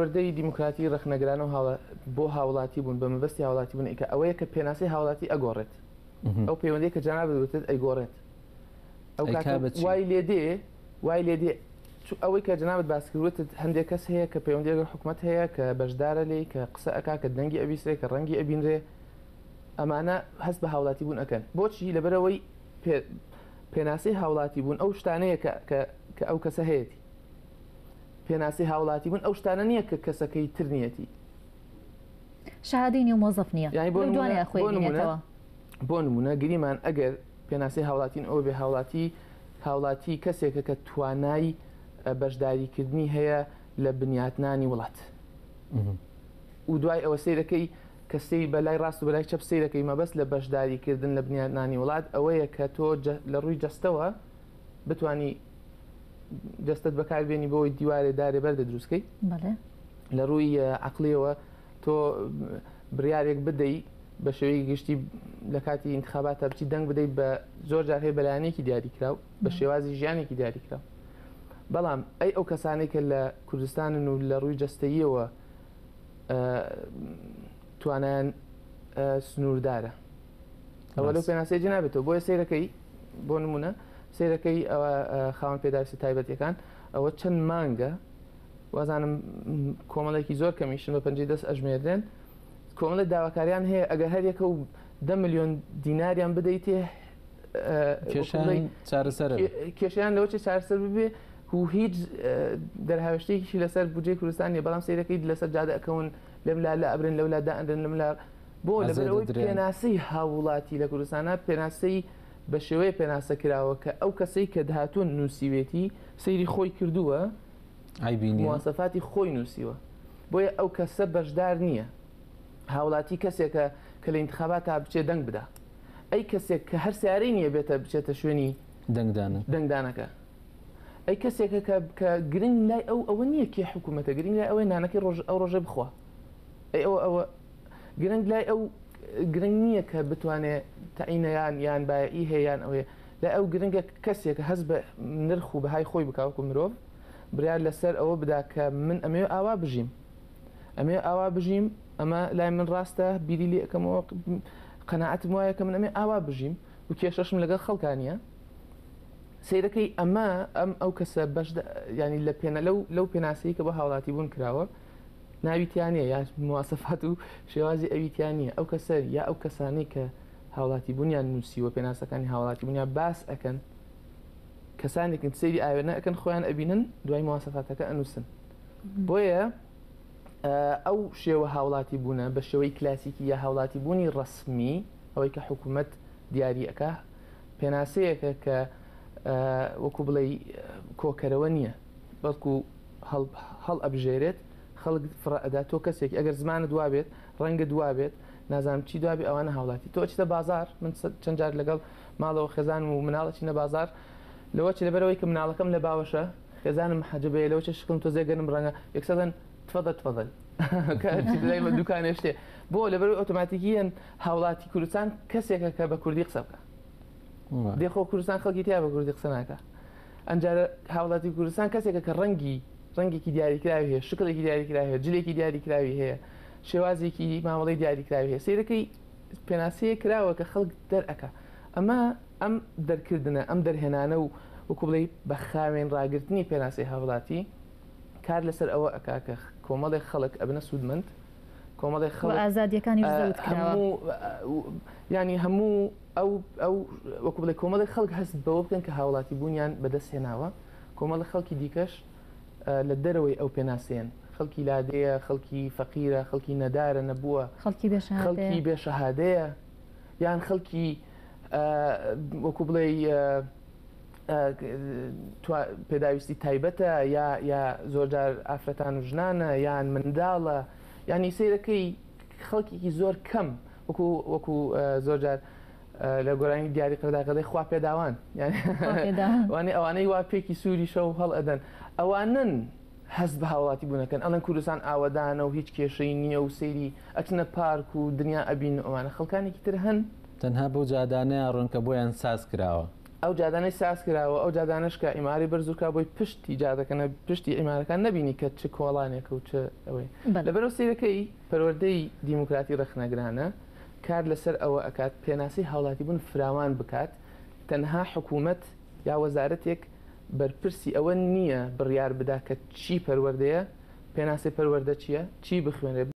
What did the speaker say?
وەردەی دیموکراتی ڕخنەگران و بۆ هاوڵاتی بوون بە مەبەستی هاوڵاتی بوون کە ئەوەیە کە پێناسی هاوڵاتی ئەگۆڕێت ئەو پەیوەندی کە جەناب دەوتێت ئەیگۆڕێت ئەو وای لێ دێ ئەوەی کە جەنابەت باسکردوێتت هەندێک کەس هەیە کە پەیوەندی لەگەڵ حکوومەت هەیە کە بەشدارە لێی کە قسە ئەکا کە دەنگی ئەبیسرێ کە ڕەنگی ئەبینرێ ئەمانە هەست بە هاوڵاتی بوون ئەکەن بۆچی لەبەرەوەی پێناسی هاوڵاتی بوون ئەو شتانەیە کە ئەو کەسە هەیەی پێناسی هاوڵاتی بوون ئەو شتانە نییە کە کەسەکەی تر نیەتی شهادەی نیە مۆزەف نییە بۆ نمونە گریمان ئەگەر پێناسی هاوڵاتین ئەو بێ هاوڵاتی کەسێکە کە توانای بەشداریکردنی هەیە لە بنیاتنانی وڵات و دوای ئەوە سیرەکەی کەسەی بەلای ڕاست و بەلای چەپ سیرەکەی مەبەست لە بەشداریکردن لە بنیاتنانی وڵات ئەوەیە کە تۆ لە ڕووی جەستەوە بتانی دەستت بەکاربێنی بۆی دیوارێ دارێ بەردە دروستکەی لە ڕووی عقلیەوە تۆ بڕیارێک بدەیت بە شێوەیە گشتی لە کاتی انتخاباتە بچی دەنگ بدەیت بە زۆر جار هەیە بەلایەنێکی دیاریکراو بە شێوازی ژیانێکی دیاریکراو بەڵام ئەو کەسانێک کە لە کوردستانن و لە ڕووی جەستەییەوە توانیان سنووردارە ئەوە لەو پێناسەی جنابێتەوە بۆیە سیرەکەی بۆ نمونە سیرەکەی ئەوە خاوەن پێداویستی تایبەتیەکان ئەوە چەند مانگە وازانم کۆمەڵێکی زۆر کەمیشن بە 50 ئەژمێردرێن کۆمەڵی داواکاریان هەیە ئەگەر هەر یەکە و 10 ملیۆن دیناریان بدەیتێ کێشیان لەوەی چارەسەر ببێ و هیچ دەرهاوشتێکی لەسەر بودجێ کوردستانی بەڵام سیرەکەی لەسەر جادە ئەکەون لەملا لە ئەبرن لەولا دائەندن لەملا بۆ لەبەرەوەی پێناسی هاوڵاتی لە کوردستانە پێناسی بە شێوەیە پێناسە کراوە کە ئەو کەسەی کە داهاتوون نووسیوێتی سەیری خۆی کردووە مواسەفاتی خۆی نووسیوە بۆیە ئەو کەسە بەشدار نییە هاوڵاتی کەسێکە کە لە انتخابات تا بچێت دەنگ بدە ئەی کەسێک کە هەر سیارەی نییە بێتە بچێتە شوێنی دەنگدانەکە ئەی کەسێکە کە گرنگ لای ئەوە نییە کێ حکوومەتە گرنگ لای ئەوەی نانەکەی ئەو ڕۆژە بخوا ئەوە گرنگ لای ئەو گرنگ نییە کە بتوانێت تەعینەیان یان بایعی هەیەیان ئەوەیە لە ئەو گرنگە کەسێک هەست بە نرخ و بەهای خۆی بکاوکو مرۆڤ بریار لەسەر ئەوە بدا کە من ئەمێ ئاوا بژیم ئەمە لای من ڕاستە بیری لێ ئەەکەمەوە قەناعەتم وایە کە من ئەمێ ئاوا بژیم و کێشەشم لەگەڵ خەڵکانیە سیرەکەی ئەمە ئەو کەسە بەش ینی لە لەو پێناسەی کە بە هاوڵاتی بوون کراوە ناویتیانە یا مواسەفات و شێوازی ئەویتیانە ئەو کەسەر یا ئەو کەسانی کە هاوڵاتی بوونیان نووسیوە پێناسەکانی هاوڵاتی بوونیان باس ئەەکەن کەسانێکن سەیری ئاوێنە ئەەکەن خۆیان ئەبینن دوای مواسەفاتەکە ئەنووسن بۆیە ئەو شێوە هاوڵاتی بوونە بە شێوەی کلاسیکی یا هاوڵاتی بوونی ڕسمی ئەوەی کە حکوومەت دیاریەکە پێناسەیەکە کە وەکو بڵێ کۆکەرەوە نییە بەڵکو هەڵ ئەبژێرێت خەڵک فڕەدا تۆ کەسێک ئەگەر زمانە دوابێت ڕەنگە دوابێت نازانم چی دوابێ ئەوانە هاوڵاتی تۆ چتە بازار من چەند جار لەگەڵ ماڵەوە خێزان و مناڵەچینە بازار لەوە چ لەبەرەوەی کە مناڵەکەم لە باوەشە خێزانم حەجبەیە لەوە چ شکم تۆ زێگەنم ڕەنگە یەکسەدەن تفضل لای دوکانێ شتێ بۆ لەبەرەوەی ئۆتۆماتیکیەن هاوڵاتی کوردستان کەسێکە کە بە کوردی قسە بکە دێخۆ کوردستان خەڵکی تیا بە کوردی قسە ناکە ئەنجارە هاوڵاتی کوردستان کەسێکە کە ڕەنگێکی دیاریکراوی هەیە شکڵێکی دیاریکراوی هەیە جلێکی دیاریکراوی هەیە شێوازێکی مامەڵی دیاریکراوی هەیە سیرەکەی پێناسەیە کراوە کە خەڵک دەرئەکە ئەمە ئەم دەرکردنە ئەم دەرهێنانە و وەکو بڵێ بە خاوێن ڕاگررتنی پێناسی هاوڵاتی کار لەسەر ئەوە ئەکاکە کۆمەڵێک خەڵک ئەبنە سوودمەند کۆمەڵێک خەڵک ئازادیەکانی ینی هەموو ئەو وەکو بڵێ کۆمەڵێک خەڵک هەست بەوە بکەن کە هاوڵاتی بوونیان بەدەست هێناوە کۆمەڵە خەڵکی دیکەش لە دەرەوەی ئەو پێناسێن خەڵکی لادەیە خەڵکی فەقیرە خەڵکی نەدارە نەبووە خەڵکی بێشەهادەیە یان خەڵکی وەکو بڵێ پێداویستی تایبەتە یا زۆرجار ئافرەتان و ژنانە یان منداڵە ینی سیرەکەی خەڵکێکی زۆر کەم وەکو زۆرجار لە گۆرانی دیاری قەرداغەڵی خوا پێداوان وانێ ئەوانەی وا پێکی سووری شەو هەڵ ئەدەن ئەوانن هەست بە هاوڵاتی بوونەکەن ئەڵەن کوردستان ئاوەدانە و هیچ کێشەی نییە و سەیری ئەچنە پارک و دنیا ئەبین ئەوانە خەڵکانێکی تر هەن تەنها بەو جادانەیە ڕوونکە بۆیان ساز کراوە ئەو جادانەی ساز کراوە ئەو جادانشکە ئیماری بەرزووکە بۆی پشتی جادەکەنە پشتی ئیمارەکان نبینی کە چ کۆڵانێکە و چ ئەوەی لەبەرەوە سیرەکەی پەروەردەی دیموکراتی ڕخنەگرانە کار لەسەر ئەوە ئەکات پێناسی هاوڵاتی بوون فراوان بکات تەنها حکوومەت یا وەزارەتێک بەرپرسی ئەوە نییە بڕیار بدا کە چی پەروەردەیە پێناسی پەروەردە چییە چی بخوێنێ